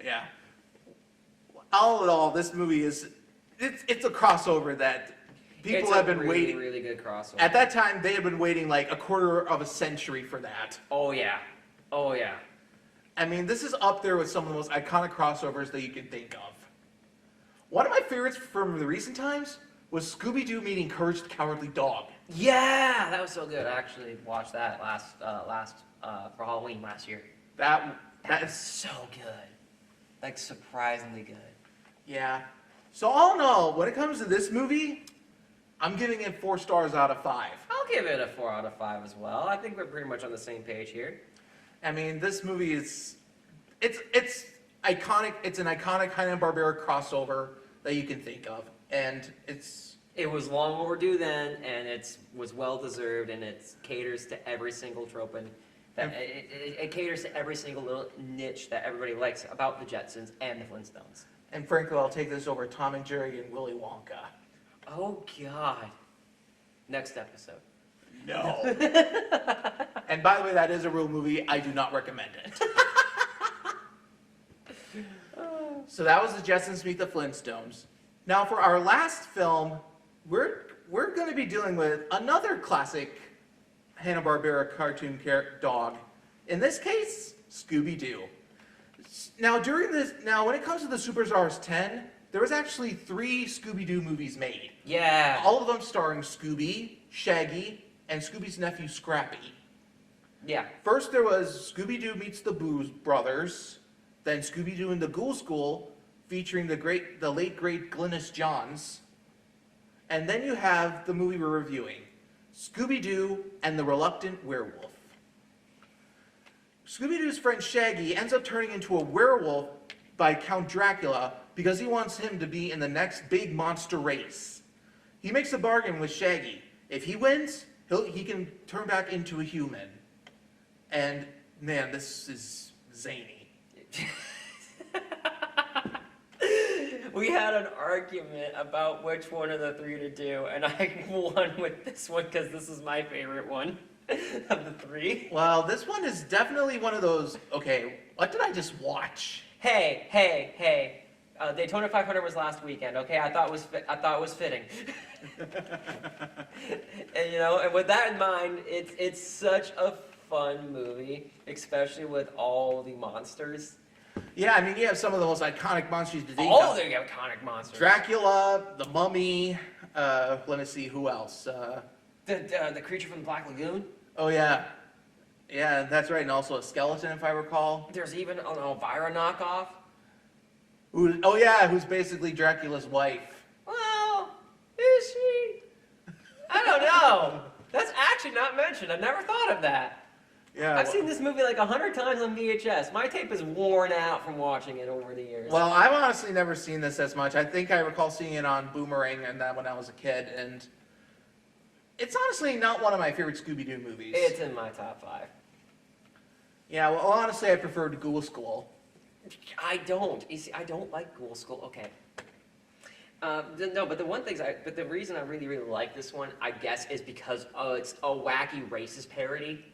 Yeah. All in all, this movie it's a crossover that people have been waiting. Really good crossover. At that time, they had been waiting like a quarter of a century for that. Oh yeah. Oh yeah. I mean, this is up there with some of the most iconic crossovers that you can think of. One of my favorites from the recent times was Scooby-Doo meeting Courage the Cowardly Dog. Yeah, that was so good. I actually watched that for Halloween last year. That is so good. Like, surprisingly good. Yeah. So all in all, when it comes to this movie, I'm giving it 4 stars out of 5. I'll give it a 4 out of 5 as well. I think we're pretty much on the same page here. I mean, this movie is, iconic. It's an iconic Hanna-Barbera crossover that you can think of, and it was long overdue then, and it was well deserved, and it caters to every single trope, and it caters to every single little niche that everybody likes about the Jetsons and the Flintstones. And frankly, I'll take this over Tom and Jerry and Willy Wonka. Oh God! Next episode. No. And by the way, that is a real movie. I do not recommend it. So that was the Jetsons Meet the Flintstones. Now for our last film, we're going to be dealing with another classic Hanna-Barbera cartoon dog. In this case, Scooby-Doo. Now when it comes to the Superstars 10, there was actually 3 Scooby-Doo movies made. Yeah. All of them starring Scooby, Shaggy, and Scooby's nephew Scrappy. Yeah. First there was Scooby-Doo Meets the Blues Brothers, then Scooby-Doo and the Ghoul School, featuring the late great Glynis Johns. And then you have the movie we're reviewing, Scooby-Doo and the Reluctant Werewolf. Scooby-Doo's friend Shaggy ends up turning into a werewolf by Count Dracula because he wants him to be in the next big monster race. He makes a bargain with Shaggy. If he wins, he can turn back into a human. And man, this is zany. We had an argument about which one of the 3 to do, and I won with this one because this is my favorite one of the 3. Well, this one is definitely one of those, okay, what did I just watch? Hey. Daytona 500 was last weekend, okay? I thought it was fitting. And and with that in mind, it's such a fun movie, especially with all the monsters. Yeah, I mean, you have some of the most iconic monsters to think All of. the iconic monsters. Dracula, the Mummy, let me see, who else? The creature from the Black Lagoon. Oh, yeah. Yeah, that's right, and also a skeleton, if I recall. There's even an Elvira knockoff. Who's basically Dracula's wife. Well, is she? I don't know. That's actually not mentioned. I've never thought of that. Yeah. I've seen this movie like 100 times on VHS. My tape is worn out from watching it over the years. Well, I've honestly never seen this as much. I think I recall seeing it on Boomerang and that when I was a kid, and it's honestly not one of my favorite Scooby-Doo movies. It's in my top 5. Yeah, well, honestly, I preferred Ghoul School. I don't. You see, I don't like Ghoul School. Okay. No, but the reason I really, really like this one, I guess, is because it's a wacky races parody.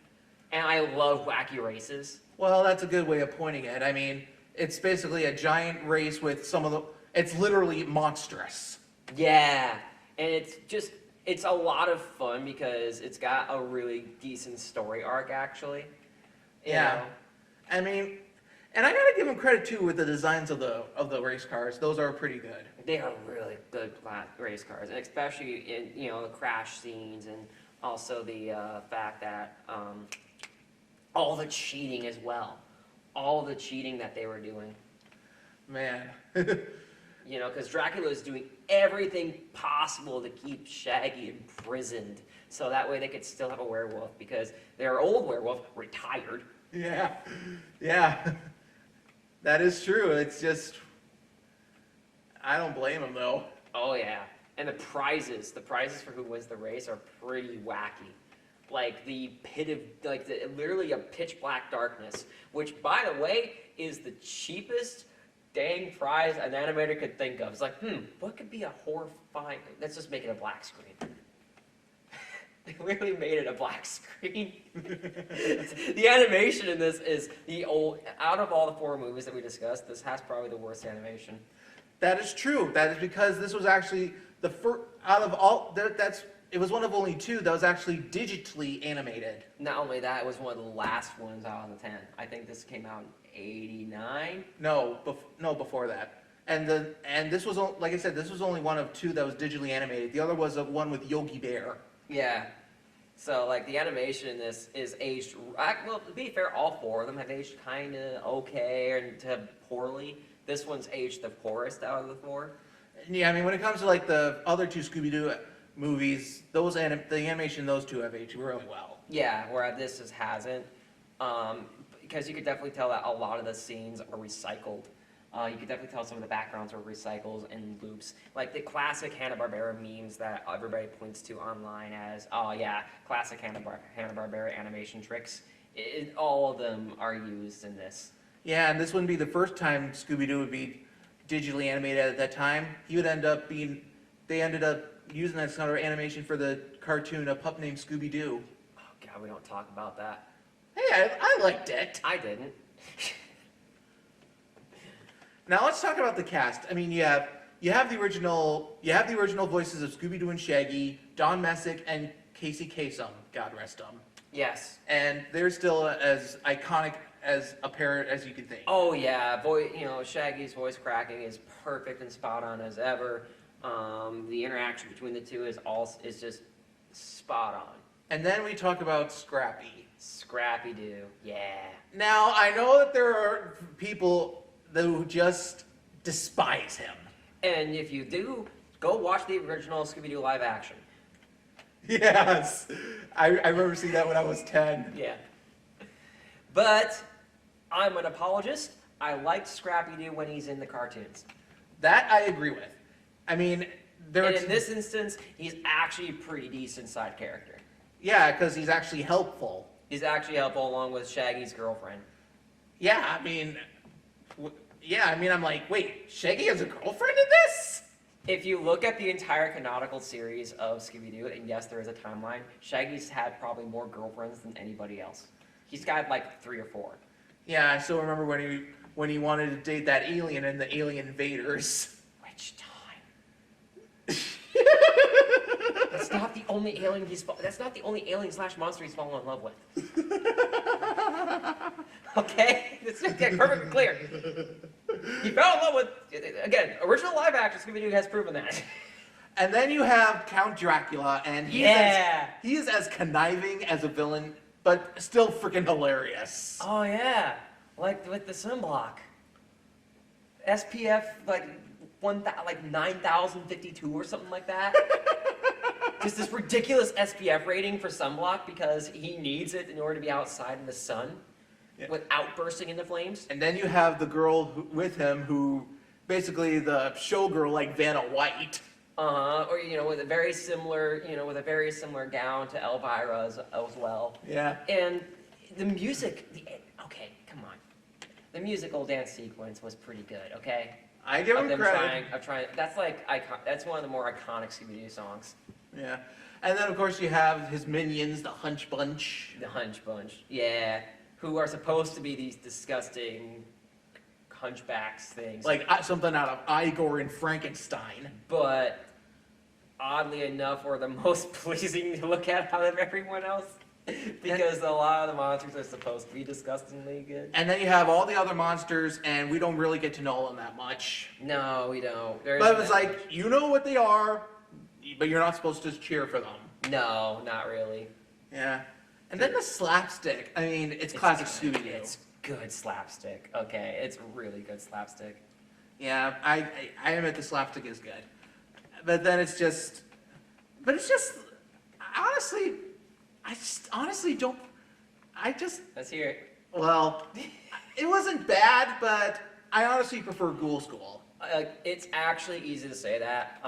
And I love wacky races. Well, that's a good way of pointing it. I mean, it's basically a giant race with it's literally monstrous. Yeah, and it's a lot of fun because it's got a really decent story arc, actually. You know? I mean, and I gotta give them credit too with the designs of the race cars. Those are pretty good. They are really good race cars, and especially in the crash scenes, and also the fact that all the cheating as well, all the cheating that they were doing. Man. Because Dracula is doing everything possible to keep Shaggy imprisoned, so that way they could still have a werewolf, because their old werewolf retired. Yeah. That is true. It's just, I don't blame him though. Oh yeah, and the prizes for who wins the race are pretty wacky. Like the pit of, literally a pitch black darkness, which by the way is the cheapest dang prize an animator could think of. It's like, what could be a horrifying? Let's just make it a black screen. They literally made it a black screen. The animation in this is out of all the 4 movies that we discussed, this has probably the worst animation. That is true. That is because this was actually the first out of all. It was one of only 2 that was actually digitally animated. Not only that, it was one of the last ones out on the 10. I think this came out in '89. No, before that. And this was, like I said, this was only one of 2 that was digitally animated. The other was one with Yogi Bear. Yeah. So the animation in this is aged. Well, to be fair, all 4 of them have aged kind of okay and to poorly. This one's aged the poorest out of the 4. Yeah, I mean, when it comes to the other 2 Scooby-Doo movies, the animation in those 2 have aged really well. Yeah, where this hasn't, because you could definitely tell that a lot of the scenes are recycled. You could definitely tell some of the backgrounds were recycles and loops. Like the classic Hanna-Barbera memes that everybody points to online as, oh yeah, classic Hanna-Barbera animation tricks. All of them are used in this. Yeah, and this wouldn't be the first time Scooby-Doo would be digitally animated at that time. He would end up being, they ended up using that kind of animation for the cartoon A Pup Named Scooby-Doo. Oh god, we don't talk about that. Hey, I liked it. I didn't. Now let's talk about the cast. I mean, you have the original voices of Scooby-Doo and Shaggy, Don Messick, and Casey Kasem, God rest them. Yes. And they're still as iconic as a parrot as you can think. Oh yeah, Shaggy's voice cracking is perfect and spot on as ever. The interaction between the two is just spot on. And then we talk about Scrappy. Scrappy-Doo, yeah. Now, I know that there are people who just despise him. And if you do, go watch the original Scooby-Doo live action. Yes. I remember seeing that when I was 10. Yeah. But I'm an apologist. I liked Scrappy-Doo when he's in the cartoons. That I agree with. I mean, and in this instance, he's actually a pretty decent side character. Yeah, because he's actually helpful. He's actually helpful along with Shaggy's girlfriend. Yeah, I mean, I'm like, wait, Shaggy has a girlfriend in this? If you look at the entire canonical series of Scooby-Doo, and yes, there is a timeline, Shaggy's had probably more girlfriends than anybody else. He's got like 3 or 4. Yeah, I still remember when he wanted to date that alien in the Alien Invaders. Which time? That's not the only alien that's not the only alien / monster he's fallen in love with. Okay? Let's get perfectly clear. He fell in love with, again, original live action Scooby-Doo has proven that. And then you have Count Dracula, and he is as conniving as a villain, but still freaking hilarious. Oh yeah, like with the sunblock. SPF like 9,052 or something like that. Just this ridiculous SPF rating for sunblock because he needs it in order to be outside in the sun without bursting into flames. And then you have the girl with him who, basically the showgirl like Vanna White. Or with a very similar, gown to Elvira as well. Yeah. And the music, okay, come on. The musical dance sequence was pretty good, okay? I give him credit. That's one of the more iconic Scooby-Doo songs. Yeah. And then, of course, you have his minions, the Hunch Bunch. The Hunch Bunch, yeah. Who are supposed to be these disgusting hunchbacks things. Like something out of Igor and Frankenstein. But, oddly enough, were the most pleasing to look at out of everyone else. Because a lot of the monsters are supposed to be disgustingly good. And then you have all the other monsters, and we don't really get to know them that much. No, we don't. But it's like, you know what they are, but you're not supposed to cheer for them. No, not really. Yeah. And then the slapstick. I mean, it's classic Scooby-Doo. It's good slapstick, okay? It's really good slapstick. Yeah, I admit the slapstick is good. But then it's just, honestly, I just honestly don't, Let's hear it. well, it wasn't bad, but I honestly prefer Ghoul School. It's actually easy to say that.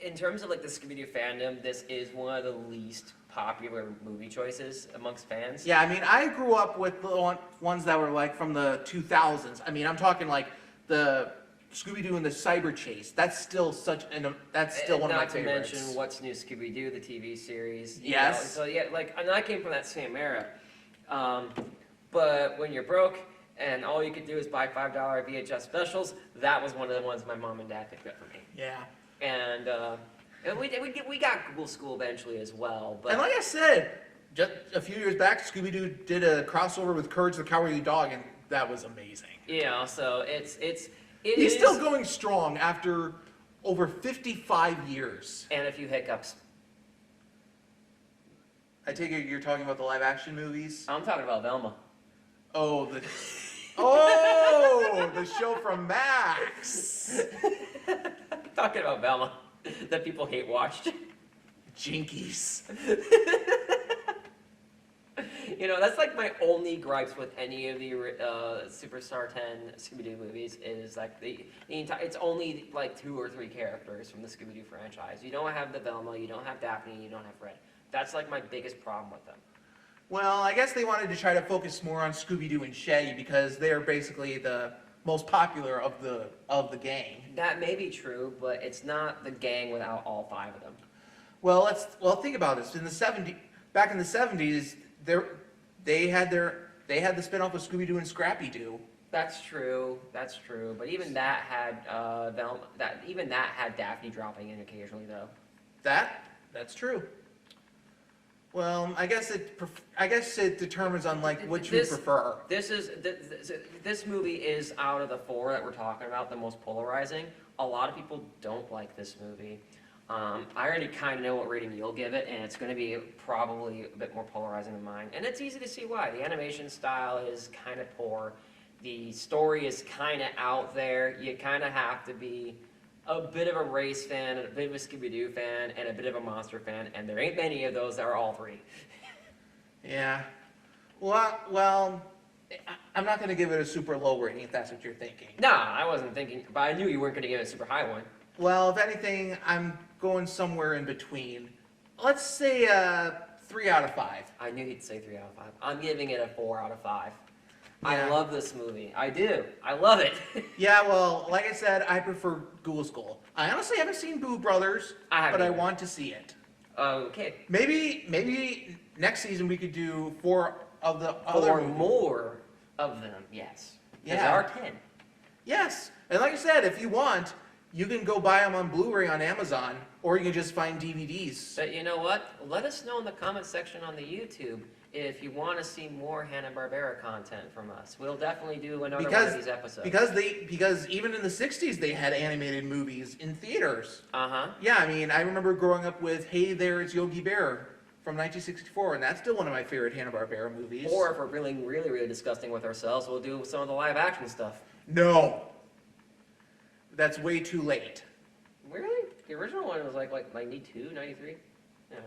In terms of like the Scooby-Doo fandom, this is one of the least popular movie choices amongst fans. Yeah, I mean, I grew up with the ones that were like from the 2000s. I mean, I'm talking like the Scooby-Doo and the Cyber Chase. That's still one of my favorites. Not to mention What's New Scooby-Doo, the TV series. Yes. So yeah, and I came from that same era. But when you're broke and all you could do is buy $5 VHS specials, that was one of the ones my mom and dad picked up for me. Yeah. And we got Google School eventually as well. But And like I said, just a few years back, Scooby-Doo did a crossover with Courage the Cowardly Dog, and that was amazing. So He's still going strong after over 55 years. And a few hiccups. I take it you're talking about the live-action movies? I'm talking about Velma. Oh, the show from Max. Talking about Velma, that people hate watched. Jinkies. You know, that's like my only gripes with any of the Superstar 10 Scooby-Doo movies is like the entire, it's only like 2 or 3 characters from the Scooby-Doo franchise. You don't have the Velma, you don't have Daphne, you don't have Fred. That's like my biggest problem with them. Well, I guess they wanted to try to focus more on Scooby-Doo and Shaggy because they're basically the most popular of the gang. That may be true, but it's not the gang without all 5 of them. Well, think about this. Back in the 70s, they had the spinoff of Scooby-Doo and Scrappy-Doo. That's true. That's true. But even that had Velma. Even that had Daphne dropping in occasionally, though. That's true. Well, I guess it determines on like what you prefer. This movie is, out of the 4 that we're talking about, the most polarizing. A lot of people don't like this movie. I already kind of know what rating you'll give it, and it's going to be probably a bit more polarizing than mine. And it's easy to see why. The animation style is kind of poor. The story is kind of out there. You kind of have to be a bit of a race fan, and a bit of a Scooby-Doo fan, and a bit of a monster fan, and there ain't many of those that are all 3. Yeah. Well, I'm not going to give it a super low rating if that's what you're thinking. Nah, I wasn't thinking, but I knew you weren't going to give it a super high one. Well, if anything, I'm going somewhere in between. Let's say 3 out of 5. I knew he'd say 3 out of 5. I'm giving it a 4 out of 5. Yeah. I love this movie. I do. I love it. Yeah, well, like I said, I prefer Ghoul School. I honestly haven't seen Boo Brothers, but I want to see it. Okay. Maybe next season we could do 4 of the other Or movies. more of them, yes. Yeah. There are 10. Yes, and like I said, if you want, you can go buy them on Blu-ray on Amazon, or you can just find DVDs. But you know what? Let us know in the comment section on the YouTube if you want to see more Hanna-Barbera content from us. We'll definitely do another one of these episodes. Because even in the 60s they had animated movies in theaters. Uh-huh. Yeah, I mean, I remember growing up with Hey There, It's Yogi Bear from 1964, and that's still one of my favorite Hanna-Barbera movies. Or if we're feeling really, really disgusting with ourselves, we'll do some of the live action stuff. No. That's way too late. Really? The original one was like 92, 93? Yeah.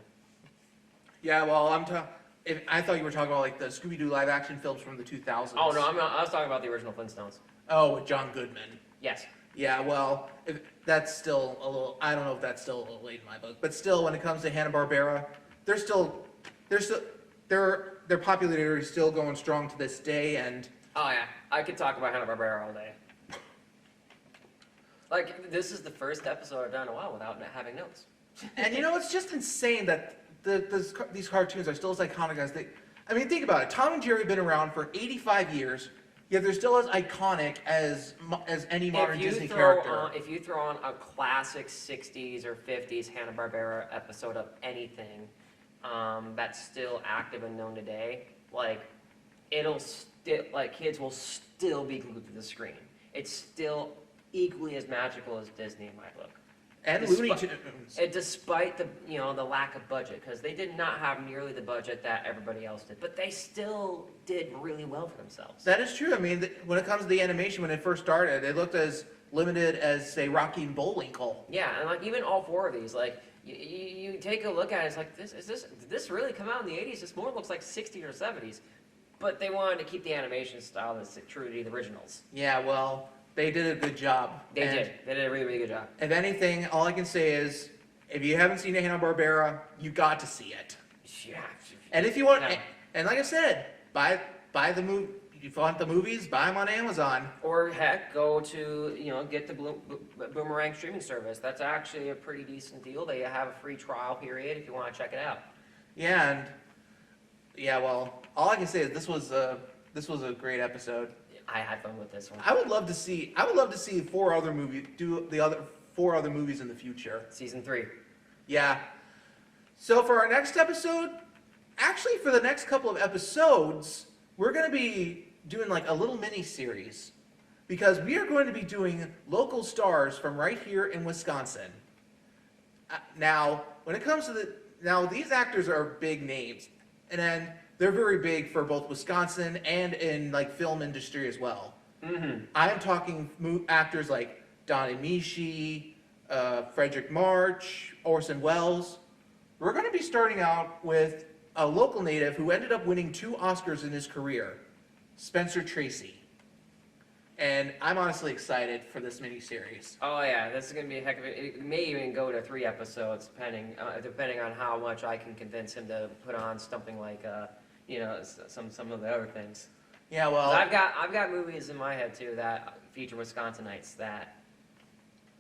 Yeah, well, I thought you were talking about like the Scooby-Doo live action films from the 2000s. Oh, no, I was talking about the original Flintstones. Oh, with John Goodman. Yes. Yeah, well, that's still a little, I don't know if that's still a little late in my book, but still, when it comes to Hanna-Barbera, their popularity is still going strong to this day, and Oh, yeah. I could talk about Hanna-Barbera all day. Like, this is the first episode I've done in a while without having notes. and you know, it's just insane that these cartoons are still as iconic as they. I mean, think about it. Tom and Jerry have been around for 85 years, yet they're still as iconic as any modern Disney character. If you throw on a classic 60s or 50s Hanna-Barbera episode of anything that's still active and known today, like, kids will still be glued to the screen. It's still equally as magical as Disney in my book. And Looney Tunes. Despite the lack of budget, because they did not have nearly the budget that everybody else did, but they still did really well for themselves. That is true. I mean, when it comes to the animation, when it first started, it looked as limited as, say, Rocky and Bullwinkle. Yeah, and like even all 4 of these, like you take a look at it, it's like did this really come out in the 80s? This more looks like 60s or 70s, but they wanted to keep the animation style that's true to the originals. Yeah, well, they did a good job. They did a really, really good job. If anything, all I can say is, if you haven't seen Hanna-Barbera, you got to see it. Yeah. And if you want, and like I said, buy the movie. If you want the movies, buy them on Amazon. Or heck, go to get the Boomerang streaming service. That's actually a pretty decent deal. They have a free trial period if you want to check it out. Yeah, well, all I can say is this was a great episode. I had fun with this one. I would love to see 4 other movies, do the other 4 other movies in the future. Season 3. Yeah. So for our next episode, actually for the next couple of episodes, we're going to be doing like a little mini series because we are going to be doing local stars from right here in Wisconsin. Now, when it comes to these actors are big names, and then they're very big for both Wisconsin and in like film industry as well. Mm-hmm. I am talking actors like Donnie Mishi, Frederick March, Orson Welles. We're going to be starting out with a local native who ended up winning 2 Oscars in his career, Spencer Tracy. And I'm honestly excited for this miniseries. Oh yeah, this is gonna be a heck of it. It may even go to 3 episodes, depending on how much I can convince him to put on something like, some of the other things. Yeah, 'Cause well, I've got movies in my head too that feature Wisconsinites that,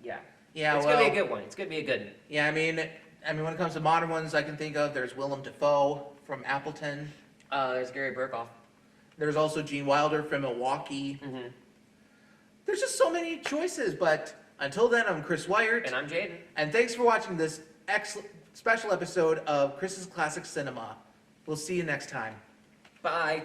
yeah, it's well, gonna be a good one. It's gonna be a good one. yeah. I mean, when it comes to modern ones, I can think of there's Willem Dafoe from Appleton. There's Gary Burkhoff. There's also Gene Wilder from Milwaukee. Mm-hmm. There's just so many choices. But until then, I'm Chris Wyert, And I'm Jayden. and thanks for watching this excellent special episode of Chris's Classic Cinema. We'll see you next time. Bye.